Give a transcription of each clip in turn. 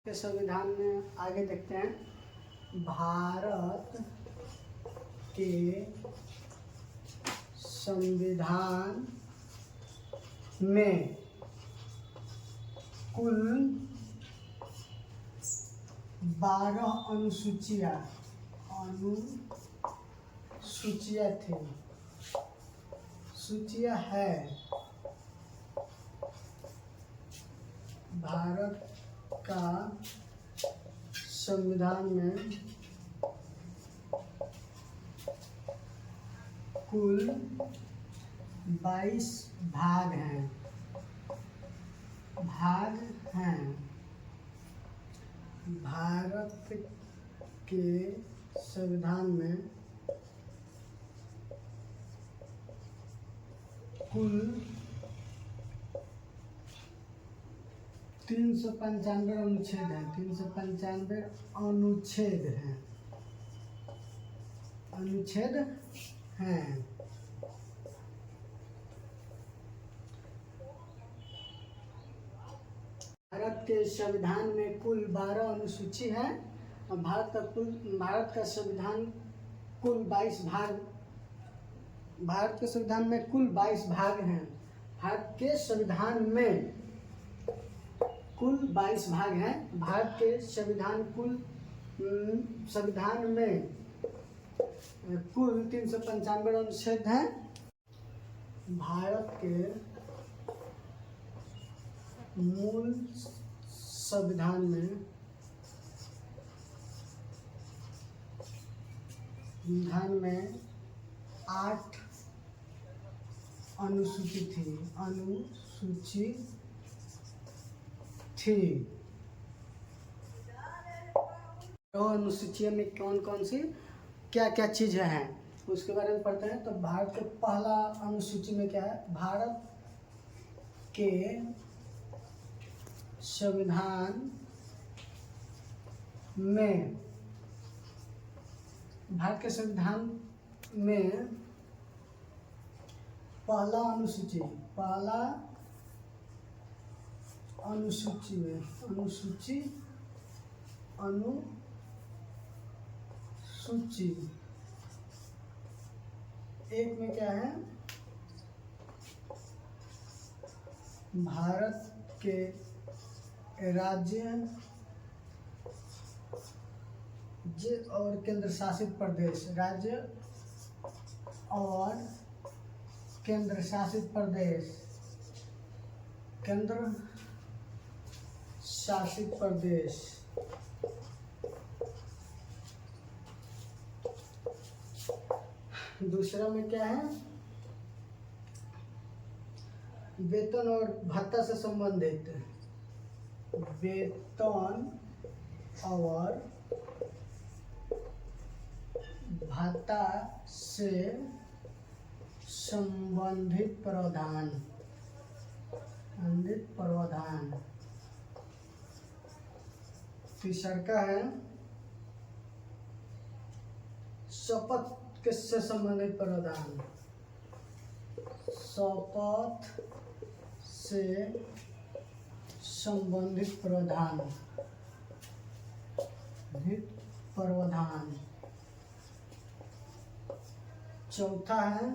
के संविधान में आगे देखते हैं। भारत के संविधान में कुल 12 अनुसूचियाँ थी। सूचियाँ है भारत का संविधान में कुल 22 भाग हैं। भारत के संविधान में कुल 395 अनुच्छेद हैं। 395 अनुच्छेद हैं। भारत के संविधान में कुल 12 अनुसूची हैं और भारत का संविधान कुल 22 भाग। भारत के संविधान में कुल 22 भाग हैं। भारत के संविधान में कुल 22 भाग हैं। भारत के संविधान में कुल 395 अनुच्छेद हैं। भारत के मूल संविधान में 8 अनुसूची थी। तो अनुसूचियों में कौन कौन सी क्या क्या चीज़ें हैं उसके बारे में पढ़ते हैं। तो भारत के पहला अनुसूची में क्या है? भारत के संविधान में पहला अनुसूची एक में क्या है? भारत के राज्य और केंद्र शासित प्रदेश केंद्र शासित प्रदेश दूसरा में क्या है? वेतन और भत्ता से संबंधित प्रावधान। तीसरा का है शपथ से संबंधित प्रावधान। चौथा है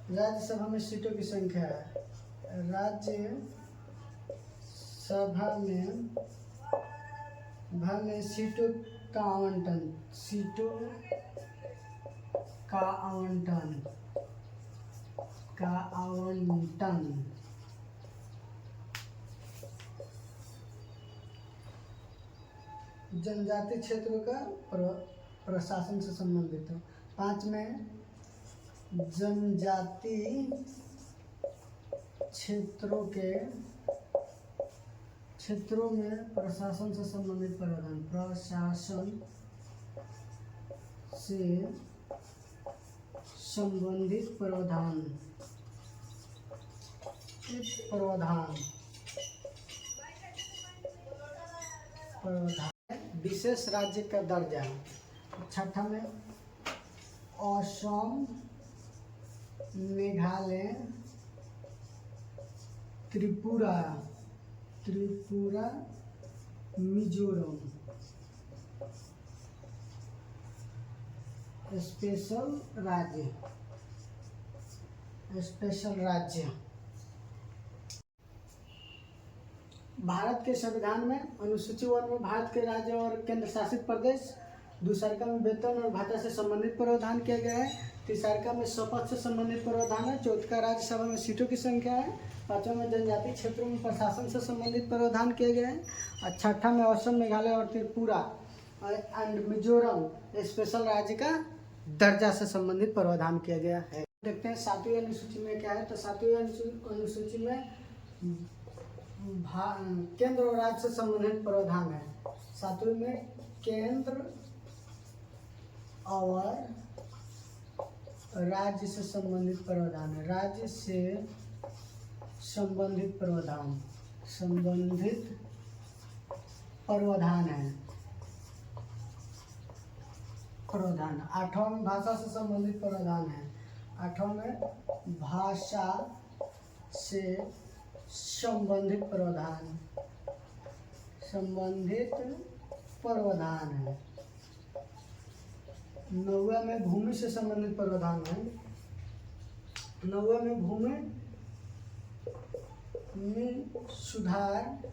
राज्यसभा में सीटों की संख्या है। राज्यसभा में सीटों का आवंटन। जनजाति क्षेत्रों का प्रशासन से संबंधित है। 5 में जनजाति क्षेत्रों में प्रशासन से संबंधित प्रावधान। विशेष राज्य का दर्जा। 6 में असम, मेघालय, त्रिपुरा मिजोरम स्पेशल राज्य, स्पेशल राज्य। भारत के संविधान में अनुसूची 1 में भारत के राज्य और केंद्र शासित प्रदेश, दूसरका में वेतन और भत्ता से संबंधित प्रावधान किया गया है, तीसरका में शपथ से संबंधित प्रावधान है, चौथा राज्यसभा में सीटों की संख्या है, पांचवा में जनजातीय क्षेत्रों में प्रशासन से संबंधित प्रावधान किए गए हैं, और छठा में असम, मेघालय और त्रिपुरा एंड मिजोरम स्पेशल राज्य का दर्जा से संबंधित प्रावधान किया गया है। देखते हैं 7वीं अनुसूची में क्या है। तो 7वीं अनुसूची में केंद्र और राज्य से संबंधित प्रावधान है। 7वीं में केंद्र और राज्य से संबंधित प्रावधान है। राज्य से संबंधित प्रावधान, संबंधित प्रावधान है, प्रावधान। 8वां में भाषा से संबंधित प्रावधान है। 8वां में भाषा से संबंधित प्रावधान, संबंधित प्रावधान है। 9वां में भूमि से संबंधित प्रावधान है। 9वां में भूमि में सुधार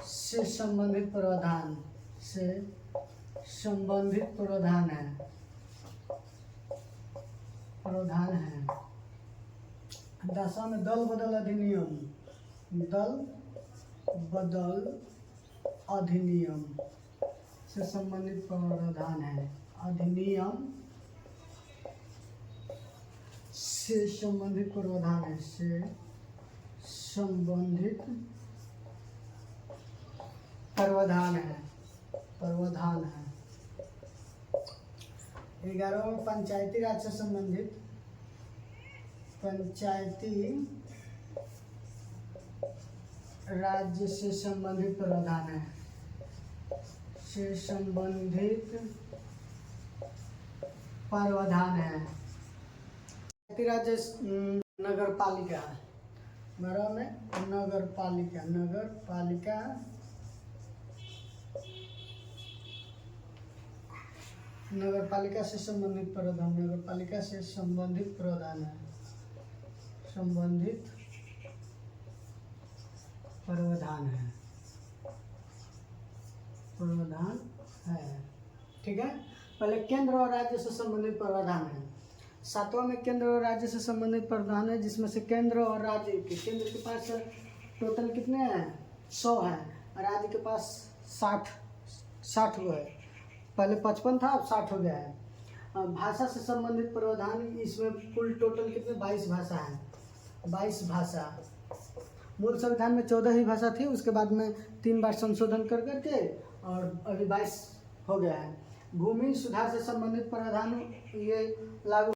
से संबंधित प्रावधान, से संबंधित प्रावधान है, प्रावधान है। 10वां में दल बदल अधिनियम, दल बदल अधिनियम से संबंधित प्रावधान है। अधिनियम से संबंधित प्रावधान है, से संबंधित प्रावधान है, प्रावधान है। 11वां में पंचायती राज से संबंधित, पंचायती राज्य से संबंधित प्रावधान है, से संबंधित प्रावधान है। पंचायती राज्य नगर पालिका, 12 में नगर पालिका, नगर पालिका नगर पालिका से संबंधित प्रावधान, नगर पालिका से संबंधित प्रावधान है, संबंधित प्रावधान है, प्रावधान है। ठीक है। पहले केंद्र और राज्य से संबंधित प्रावधान है। 7वां में केंद्र और राज्य से संबंधित प्रावधान है, जिसमें से केंद्र और राज्य के, केंद्र के पास टोटल कितने हैं, 100 है, राज्य के पास 60 हुआ है। पहले 55 था, अब 60 हो गया है। भाषा से संबंधित प्रावधान, इसमें कुल टोटल कितने, 22 भाषा है, 22 भाषा। मूल संविधान में 14 ही भाषा थी, उसके बाद में 3 बार संशोधन कर करके और अभी 22 हो गया है। भूमि सुधार से संबंधित प्रावधान ये लागू